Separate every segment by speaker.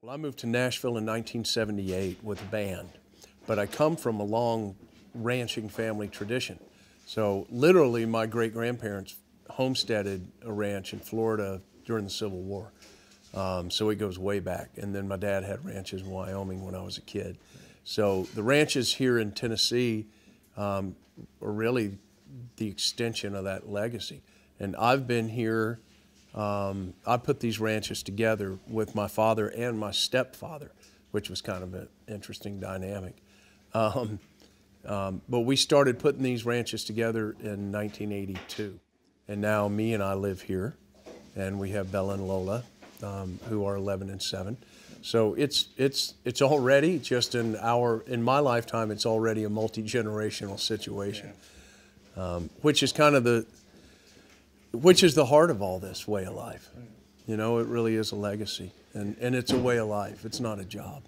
Speaker 1: Well, I moved to Nashville in 1978 with a band, but I come from a long ranching family tradition. So literally my great-grandparents homesteaded a ranch in Florida during the Civil War. So it goes way back. And then my dad had ranches in Wyoming when I was a kid. So the ranches here in Tennessee are really the extension of that legacy. And I've been here, I put these ranches together with my father and my stepfather, which was kind of an interesting dynamic. But we started putting these ranches together in 1982. And now me and I live here, and we have Bella and Lola, who are 11 and 7. So it's already just in my lifetime, it's already a multi-generational situation, which is kind of the heart of all this way of life. You know, it really is a legacy, and it's a way of life. It's not a job.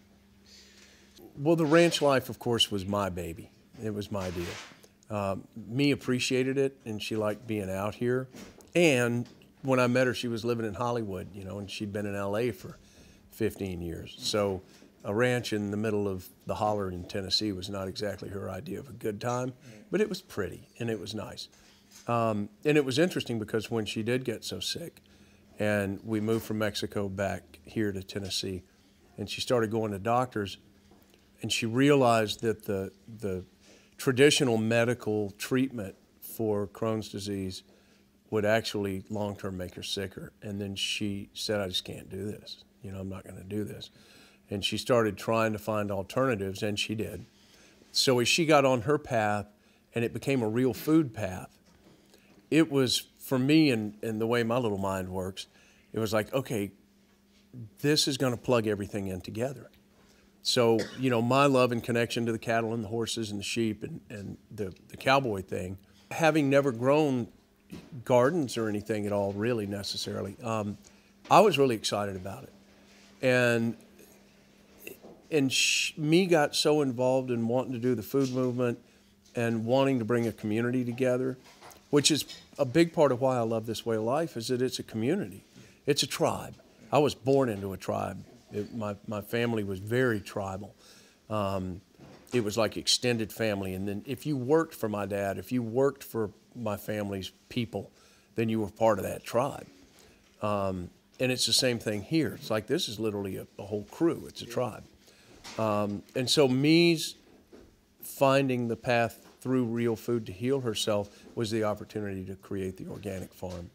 Speaker 1: Well, the ranch life, of course, was my baby. It was my deal. Me appreciated it, and she liked being out here. And when I met her, she was living in Hollywood, you know, and she'd been in LA for 15 years. So a ranch in the middle of the holler in Tennessee was not exactly her idea of a good time, but it was pretty and it was nice. And it was interesting because when she did get so sick, and we moved from Mexico back here to Tennessee, and she started going to doctors, and she realized that the traditional medical treatment for Crohn's disease would actually long-term make her sicker. And then she said, I just can't do this. You know, I'm not going to do this. And she started trying to find alternatives, and she did. So as she got on her path, and it became a real food path, it was, for me, and the way my little mind works, it was like, okay, this is going to plug everything in together. So, you know, my love and connection to the cattle and the horses and the sheep and the cowboy thing, having never grown gardens or anything at all really necessarily, I was really excited about it. And me got so involved in wanting to do the food movement and wanting to bring a community together, which is a big part of why I love this way of life, is that it's a community. It's a tribe. I was born into a tribe. My family was very tribal. It was like extended family. And then if you worked for my dad, if you worked for my family's people, then you were part of that tribe. And it's the same thing here. It's like this is literally a whole crew. It's a tribe. And so me's finding the path through real food to heal herself was the opportunity to create the organic farm.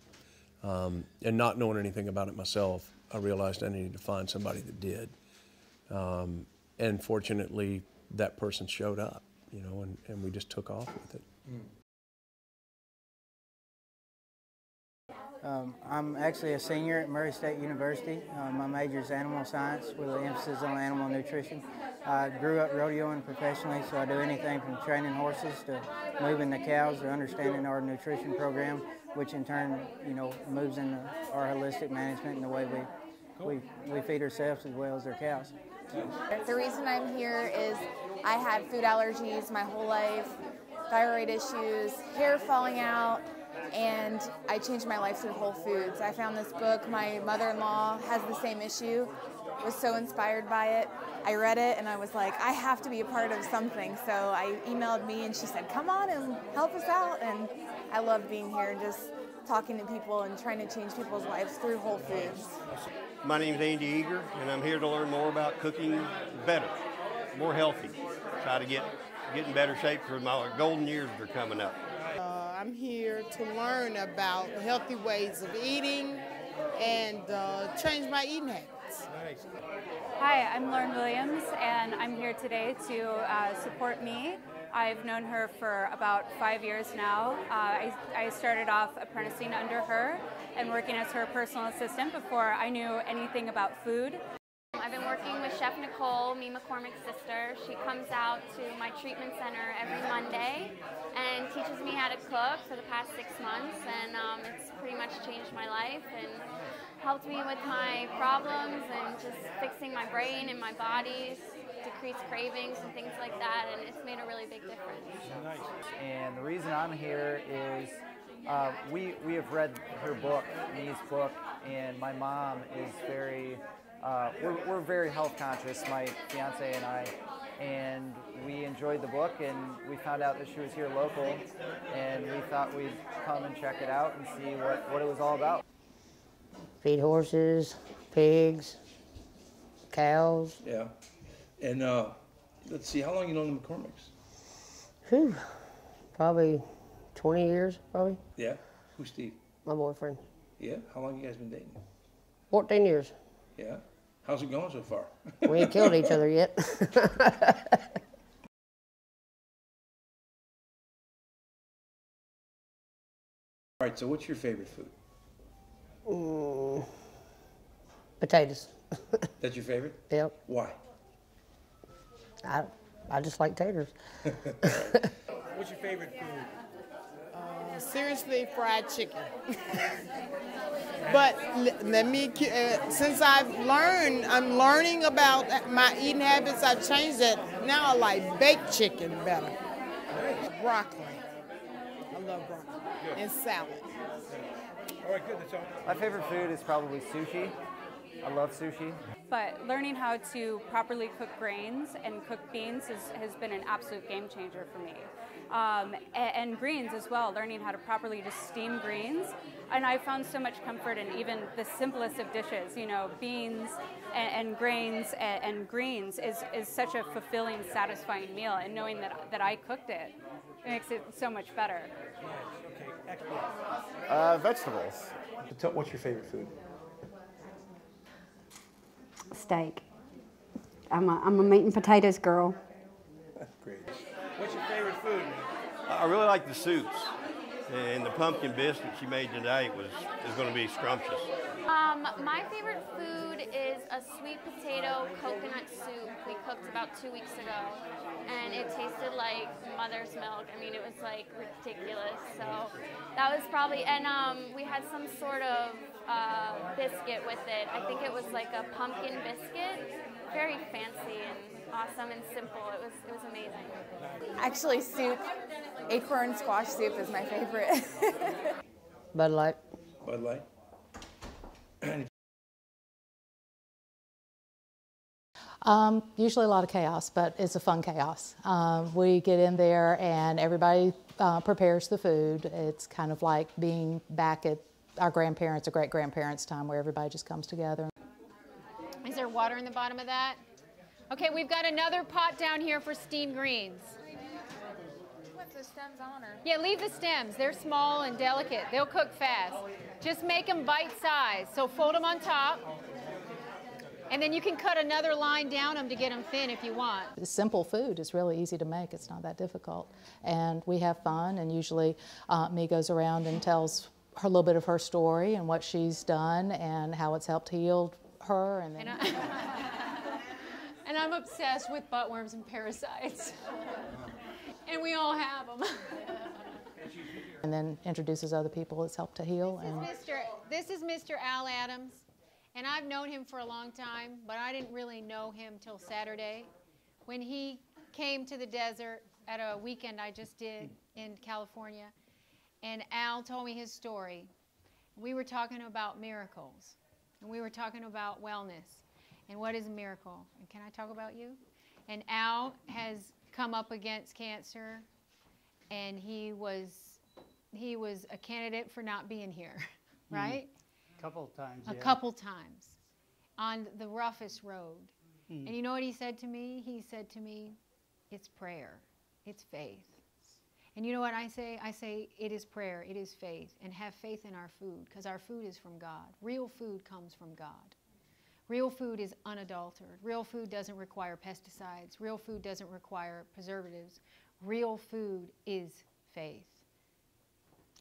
Speaker 1: And not knowing anything about it myself, I realized I needed to find somebody that did. And fortunately, that person showed up, you know, and we just took off with it.
Speaker 2: I'm actually a senior at Murray State University. My major is animal science with an emphasis on animal nutrition. I grew up rodeoing professionally, so I do anything from training horses to moving the cows to understanding our nutrition program, which in turn, you know, moves into our holistic management and the way we feed ourselves as well as our cows.
Speaker 3: The reason I'm here is I had food allergies my whole life, thyroid issues, hair falling out, and I changed my life through Whole Foods. I found this book. My mother-in-law has the same issue, was so inspired by it. I read it and I was like, I have to be a part of something. So I emailed me and she said, come on and help us out. And I love being here and just talking to people and trying to change people's lives through Whole Foods.
Speaker 4: My name is Andy Eager, and I'm here to learn more about cooking better, more healthy, try to get in better shape for my golden years that are coming up.
Speaker 5: I'm here to learn about healthy ways of eating and change my eating habits.
Speaker 6: Hi, I'm Lauren Williams, and I'm here today to support Me. I've known her for about 5 years now. I started off apprenticing under her and working as her personal assistant before I knew anything about food.
Speaker 7: I've been working with Chef Nicole, Mee McCormick's sister. She comes out to my treatment center every Monday and teaches me how to cook for the past 6 months, and it's pretty much changed my life and helped me with my problems and just fixing my brain and my body, decrease cravings and things like that, and it's made a really big difference.
Speaker 8: Nice. And the reason I'm here is we have read her book, Mee's book, and my mom is very we're very health conscious, my fiance and I, and we enjoyed the book, and we found out that she was here local, and we thought we'd come and check it out and see what it was all about.
Speaker 9: Feed horses, pigs, cows.
Speaker 10: Yeah. And let's see, how long you known the McCormick's?
Speaker 9: Whew, probably 20 years, probably.
Speaker 10: Yeah. Who's Steve?
Speaker 9: My boyfriend.
Speaker 10: Yeah. How long you guys been dating?
Speaker 9: 14 years.
Speaker 10: Yeah. How's it going so far?
Speaker 9: We ain't killed each other yet.
Speaker 10: All right, so what's your favorite food?
Speaker 9: Potatoes.
Speaker 10: That's your favorite?
Speaker 9: Yep.
Speaker 10: Why?
Speaker 9: I just like taters.
Speaker 10: What's your favorite food?
Speaker 5: Seriously, fried chicken. But let me, since I'm learning about my eating habits, I've changed it. Now I like baked chicken better. Broccoli. I love broccoli. And salad.
Speaker 10: All right, good. That's all.
Speaker 8: My favorite food is probably sushi. I love sushi.
Speaker 6: But learning how to properly cook grains and cook beans has been an absolute game changer for me. And greens as well, learning how to properly just steam greens. And I found so much comfort in even the simplest of dishes, you know, beans and grains and greens is such a fulfilling, satisfying meal. And knowing that I cooked it makes it so much better.
Speaker 8: Vegetables.
Speaker 10: What's your favorite food?
Speaker 11: Steak. I'm a meat and potatoes girl.
Speaker 10: Great. What's your favorite food?
Speaker 4: I really like the soups, and the pumpkin biscuit she made today is going to be scrumptious.
Speaker 7: My favorite food is a sweet potato coconut soup we cooked about 2 weeks ago, and it tasted like mother's milk. I mean, it was like ridiculous. So that was probably, and we had some sort of biscuit with it. I think it was like a pumpkin biscuit, very fancy and awesome and simple. It was amazing.
Speaker 3: Actually, soup, acorn squash soup is my favorite.
Speaker 9: Bud Light.
Speaker 10: Bud Light.
Speaker 12: Usually a lot of chaos, but it's a fun chaos. We get in there and everybody prepares the food. It's kind of like being back at our grandparents' or great-grandparents' time where everybody just comes together.
Speaker 13: Is there water in the bottom of that? Okay, we've got another pot down here for steamed greens.
Speaker 3: Put the stems on her.
Speaker 13: Yeah, leave the stems. They're small and delicate. They'll cook fast. Just make them bite-sized. So fold them on top. And then you can cut another line down them to get them thin if you want.
Speaker 12: It's simple food. It's really easy to make. It's not that difficult. And we have fun, and usually Mee goes around and tells her a little bit of her story and what she's done and how it's helped heal her. And then
Speaker 13: and I'm obsessed with buttworms and parasites. And we all have them.
Speaker 12: And then introduces other people it's helped to heal.
Speaker 13: This is Mr. Al Adams. And I've known him for a long time, but I didn't really know him till Saturday when he came to the desert at a weekend I just did in California. And Al told me his story. We were talking about miracles, and we were talking about wellness, and what is a miracle. And can I talk about you? And Al has come up against cancer, and he was a candidate for not being here, right?
Speaker 14: A couple of times,
Speaker 13: A couple times on the roughest road. And you know what he said to me? He said to me, it's prayer, it's faith. And you know what I say? I say it is prayer, it is faith, and have faith in our food, because our food is from God. Real food comes from God. Real food is unadulterated. Real food doesn't require pesticides. Real food doesn't require preservatives. Real food is faith.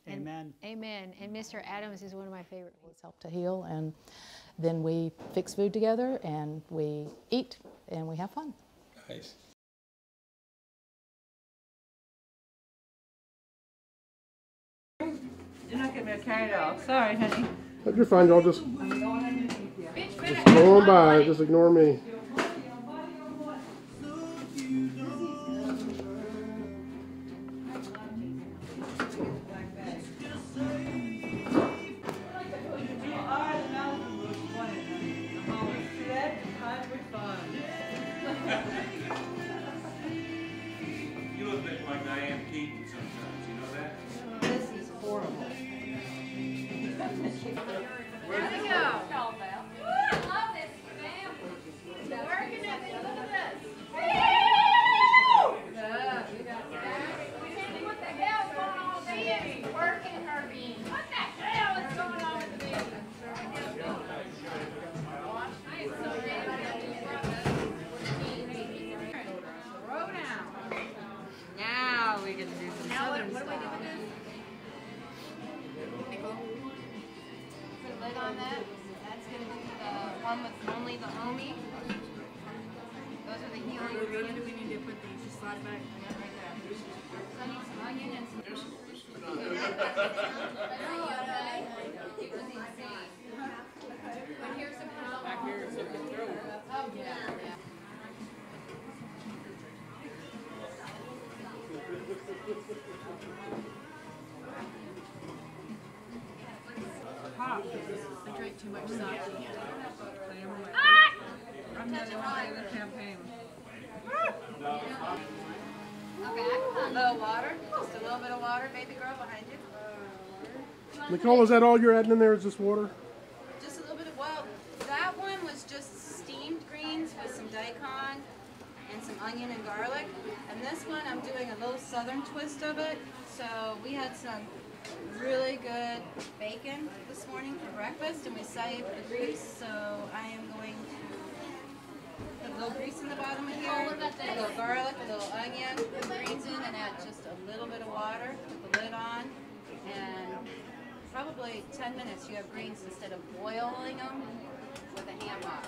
Speaker 14: Amen.
Speaker 13: Amen. And Mr. Adams is one of my favorite people.
Speaker 12: It's helped to heal, and then we fix food together, and we eat, and we have fun.
Speaker 10: Nice.
Speaker 15: You're not giving me a carrot off. Sorry, honey.
Speaker 16: But you're fine, y'all just go on by, just ignore me.
Speaker 17: There we go. I love this, man. Working at the end of this. What the hell's going on with the baby? Working her beans. What the hell is going on with the baby? I am so throw down. Now we get to do some southern stuff. What do we do with this? Put a lid on that. That's going to be the one with only the homie. Those are the healing ingredients. Where do we need to put these? Just slide back. Right there. So I need some onion and some... But here's some... Back here is looking through. Oh, yeah. I drank too much sake. I'm not the one in the campaign. Okay, a little water. Just a little bit of water, baby girl, behind you.
Speaker 16: Nicole, is that all you're adding in there? Is just water?
Speaker 17: Just a little bit of, well, that one was just steamed greens with some daikon and some onion and garlic. And this one, I'm doing a little southern twist of it. So we had some really good bacon this morning for breakfast, and we saved the grease. So I am going to put a little grease in the bottom of here, a little garlic, a little onion, put greens in, and add just a little bit of water. Put the lid on, and probably 10 minutes you have greens instead of boiling them with a ham hock.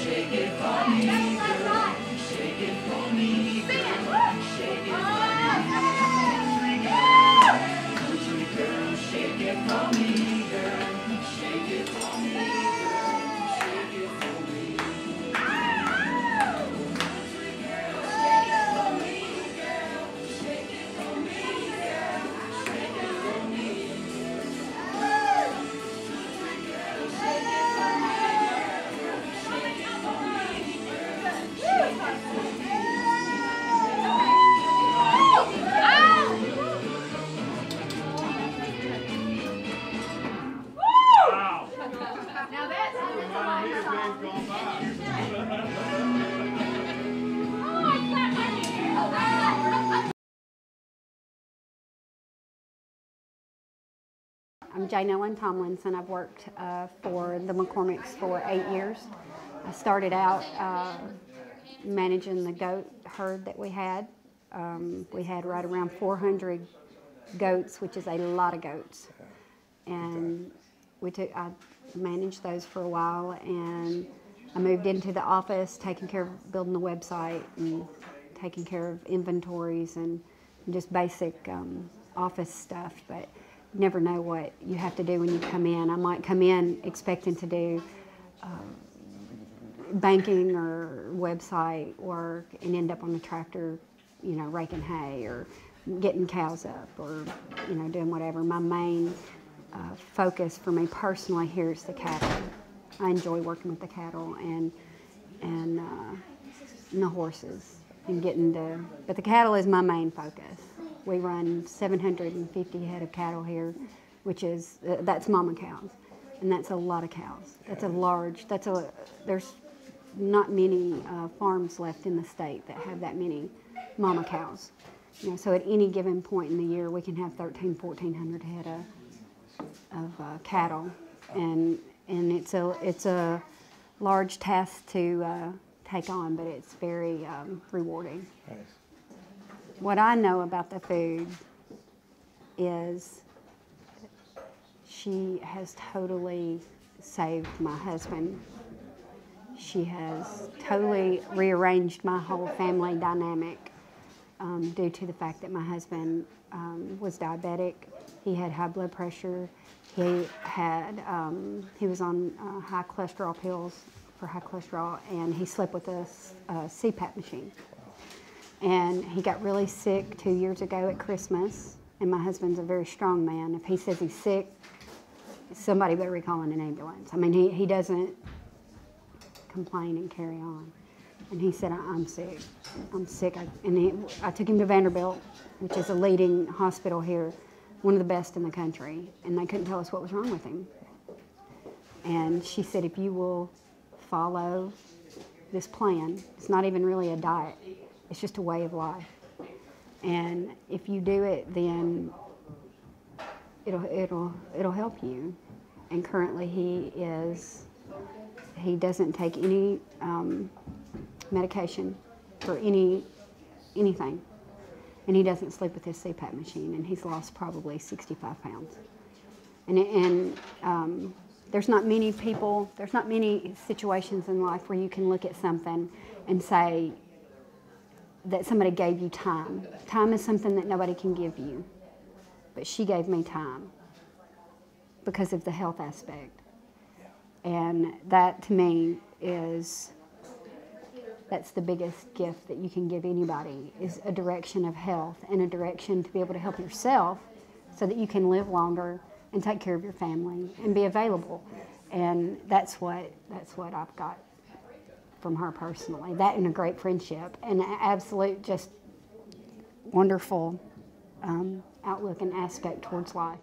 Speaker 17: Shake it for me, girl. Shake it for me, girl. Shake it for me, girl. Country girl, shake it for me, girl. Shake it for me, girl. Shake it for me. Country girl, shake it for me, girl. Shake it for me, girl. Shake it for me. Country girl, shake it for me, girl. Shake it for me, girl. Shake it for me. Now that's
Speaker 11: I'm Jane Ellen Tomlinson. I've worked for the McCormick's for 8 years. I started out managing the goat herd that we had. We had right around 400 goats, which is a lot of goats. And I managed those for a while, and I moved into the office, taking care of building the website and taking care of inventories and just basic office stuff. But you never know what you have to do when you come in. I might come in expecting to do banking or website work and end up on the tractor, you know, raking hay or getting cows up or, you know, doing whatever. My main focus for me personally here is the cattle. I enjoy working with the cattle and the horses and getting to, but the cattle is my main focus. We run 750 head of cattle here, which is, that's mama cows, and that's a lot of cows. That's a large, there's not many farms left in the state that have that many mama cows. You know, so at any given point in the year, we can have 1,400 head of cattle, and it's a large task to take on, but it's very rewarding. Nice. What I know about the food is she has totally saved my husband. She has totally rearranged my whole family dynamic due to the fact that my husband was diabetic. He had high blood pressure. He was on high cholesterol pills for high cholesterol, and he slept with a CPAP machine. And he got really sick 2 years ago at Christmas, and my husband's a very strong man. If he says he's sick, somebody better be calling an ambulance. I mean, he doesn't complain and carry on. And he said, I'm sick. I'm sick. I took him to Vanderbilt, which is a leading hospital here. one of the best in the country, and they couldn't tell us what was wrong with him. And she said, if you will follow this plan, it's not even really a diet, it's just a way of life. And if you do it, then it'll help you. And currently he doesn't take any medication for anything. And he doesn't sleep with his CPAP machine, and he's lost probably 65 pounds. And there's not many people, there's not many situations in life where you can look at something and say that somebody gave you time. Time is something that nobody can give you, but she gave me time because of the health aspect. And that to me that's the biggest gift that you can give anybody, is a direction of health and a direction to be able to help yourself so that you can live longer and take care of your family and be available. And that's what I've got from her personally. That and a great friendship and an absolute just wonderful outlook and aspect towards life.